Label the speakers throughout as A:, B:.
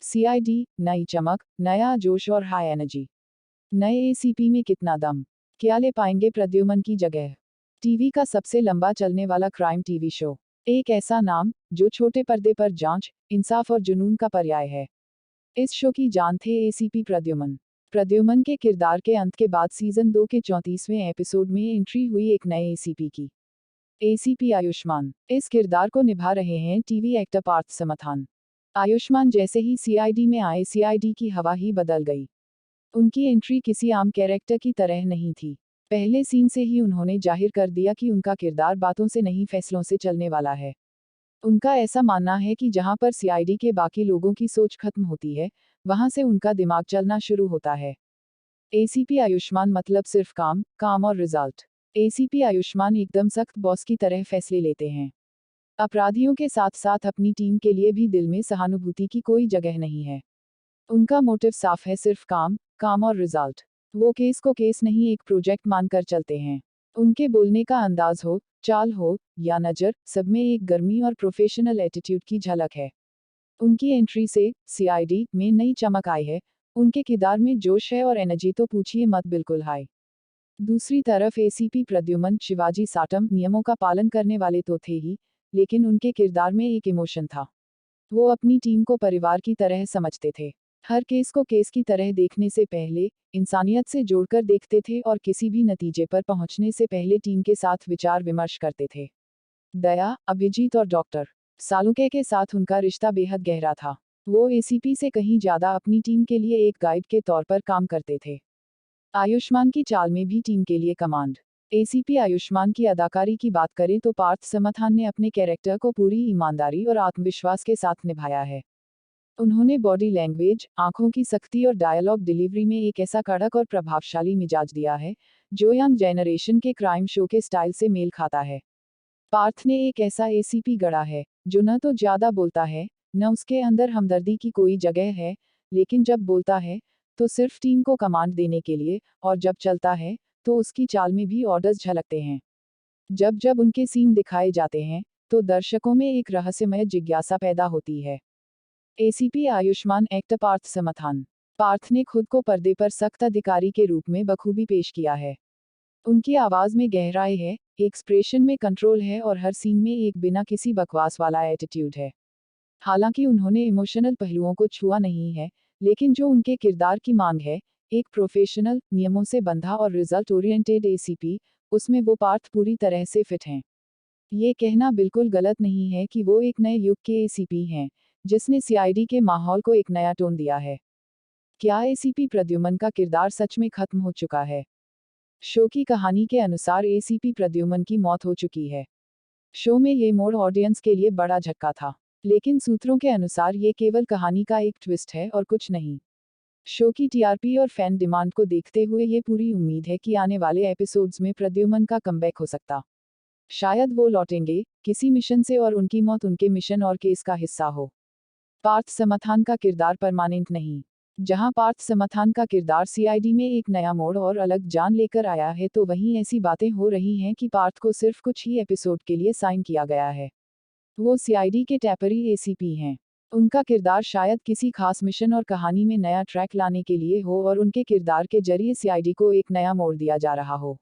A: CID, नई चमक, नया जोश और हाई एनर्जी। नए एसीपी में कितना दम? क्या ले पाएंगे प्रद्युमन की जगह? टीवी का सबसे लंबा चलने वाला क्राइम टीवी शो। एक ऐसा नाम जो छोटे पर्दे पर जांच, इंसाफ और जुनून का पर्याय है। इस शो की जान थे एसीपी प्रद्युमन। प्रद्युमन के किरदार के अंत के बाद सीजन 2 के 34वें एपिसोड में एंट्री हुई एक नए एसीपी की। एसीपी आयुष्मान। इस किरदार को निभा रहे हैं टीवी एक्टर पार्थ समथान। आयुष्मान जैसे ही सीआईडी में आए, सीआईडी की हवा ही बदल गई। उनकी एंट्री किसी आम कैरेक्टर की तरह नहीं थी। पहले सीन से ही उन्होंने जाहिर कर दिया कि उनका किरदार बातों से नहीं फैसलों से चलने वाला है। उनका ऐसा मानना है कि जहां पर सीआईडी के बाकी लोगों की सोच खत्म होती है, वहां से उनका दिमाग चलना शुरू होता है। एसीपी आयुष्मान मतलब सिर्फ काम, काम और रिजल्ट। एसीपी आयुष्मान एकदम सख्त बॉस की तरह फैसले लेते हैं। अपराधियों के साथ साथ अपनी टीम के लिए भी दिल में सहानुभूति की कोई जगह नहीं है। उनका मोटिव साफ है, सिर्फ काम, काम और रिजल्ट। वो केस को केस नहीं, एक प्रोजेक्ट मानकर चलते हैं। उनके बोलने का अंदाज हो, चाल हो या नजर, सब में एक गर्मी और प्रोफेशनल एटीट्यूड की झलक है। उनकी एंट्री से सीआईडी में नई चमक आई है। उनके किरदार में जोश है और एनर्जी तो पूछिए मत, बिल्कुल हाई। दूसरी तरफ एसीपी प्रद्युमन शिवाजी साटम नियमों का पालन करने वाले तो थे ही, लेकिन उनके किरदार में एक इमोशन था। वो अपनी टीम को परिवार की तरह समझते थे। हर केस को केस की तरह देखने से पहले इंसानियत से जोड़कर देखते थे और किसी भी नतीजे पर पहुंचने से पहले टीम के साथ विचार विमर्श करते थे। दया, अभिजीत और डॉक्टर सालुके के साथ उनका रिश्ता बेहद गहरा था। वो एसीपी से कहीं ज्यादा अपनी टीम के लिए एक गाइड के तौर पर काम करते थे। आयुष्मान की चाल में भी टीम के लिए कमांड। एसीपी आयुष्मान की अदाकारी की बात करें तो पार्थ समथान ने अपने कैरेक्टर को पूरी ईमानदारी और आत्मविश्वास के साथ निभाया है। उन्होंने बॉडी लैंग्वेज, आंखों की सख्ती और डायलॉग डिलीवरी में एक ऐसा कड़क और प्रभावशाली मिजाज दिया है, जो यंग जेनरेशन के क्राइम शो के स्टाइल से मेल खाता है। पार्थ ने एक ऐसा एसीपी गढ़ा है, जो न तो ज्यादा बोलता है, न उसके अंदर हमदर्दी की कोई जगह है, लेकिन जब बोलता है, तो सिर्फ टीम को कमांड देने के लिए, और जब चलता है, तो उसकी चाल में भी ऑर्डर्स झलकते हैं। जब जब उनके सीन दिखाए जाते हैं, तो दर्शकों में एक रहस्यमय जिज्ञासा पैदा होती है। ACP Ayushmann actor Parth Samthaan. पार्थ ने खुद को पर्दे पर सख्त अधिकारी के रूप में बखूबी पेश किया है। उनकी आवाज में गहराई है, एक्सप्रेशन में कंट्रोल है और हर सीन में एक बिना किसी बकवास वाला एटीट्यूड है। हालांकि उन्होंने इमोशनल पहलुओं को छुआ नहीं है, लेकिन जो उनके किरदार की मांग है, एक प्रोफेशनल, नियमों से बंधा और रिजल्ट ओरिएंटेड एसीपी, उसमें वो पार्थ पूरी तरह से फिट हैं। ये कहना बिल्कुल गलत नहीं है कि वो एक नए युग के एसीपी हैं, जिसने सीआईडी के माहौल को एक नया टोन दिया है। क्या एसीपी प्रद्युमन का किरदार सच में खत्म हो चुका है? शो की कहानी के अनुसार एसीपी प्रद्युमन की मौत हो चुकी है। शो में ये मोड़ ऑडियंस के लिए बड़ा झटका था, लेकिन सूत्रों के अनुसार ये केवल कहानी का एक ट्विस्ट है और कुछ नहीं। शो की टीआरपी और फैन डिमांड को देखते हुए ये पूरी उम्मीद है कि आने वाले एपिसोड्स में प्रद्युमन का कमबैक हो सकता। शायद वो लौटेंगे किसी मिशन से और उनकी मौत उनके मिशन और केस का हिस्सा हो। पार्थ समथान का किरदार परमानेंट नहीं। जहां पार्थ समथान का किरदार सीआईडी में एक नया मोड़ और अलग जान लेकर आया है, तो वहीं ऐसी बातें हो रही हैं कि पार्थ को सिर्फ कुछ ही एपिसोड के लिए साइन किया गया है। वो सीआईडी के टेपरी एसीपी हैं। उनका किरदार शायद किसी खास मिशन और कहानी में नया ट्रैक लाने के लिए हो और उनके किरदार के जरिए सीआईडी को एक नया मोड़ दिया जा रहा हो।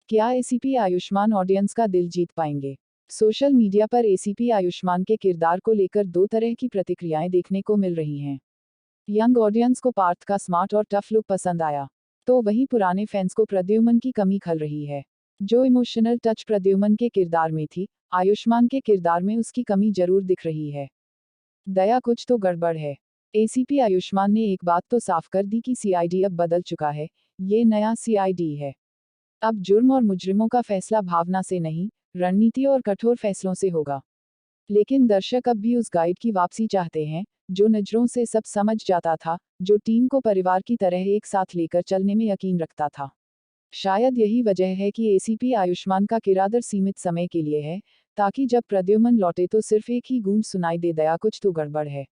A: क्या एसीपी आयुष्मान ऑडियंस का दिल जीत पाएंगे? सोशल मीडिया पर एसीपी आयुष्मान के किरदार को लेकर दो तरह की प्रतिक्रियाएं देखने को मिल रही हैं। यंग ऑडियंस को पार्थ का स्मार्ट और टफ लुक पसंद आया, तो वहीं पुराने फैंस को प्रद्युमन की कमी खल रही है। जो इमोशनल टच प्रद्युमन के किरदार में थी, आयुष्मान के किरदार में उसकी कमी जरूर दिख रही है। दया, कुछ तो गड़बड़ है। एसीपी आयुष्मान ने एक बात तो साफ कर दी कि सीआईडी अब बदल चुका है, ये नया सीआईडी है। अब जुर्म और मुजरिमों का फैसला भावना से नहीं, रणनीति और कठोर फैसलों से होगा। लेकिन दर्शक अब भी उस गाइड की वापसी चाहते हैं, जो नजरों से सब समझ जाता था, जो टीम को परिवार की तरह एक साथ लेकर चलने में यकीन रखता था। शायद यही वजह है कि एसीपी आयुष्मान का किरदार सीमित समय के लिए है, ताकि जब प्रद्युमन लौटे तो सिर्फ एक ही गूंज सुनाई दे, दया, कुछ तो गड़बड़ है।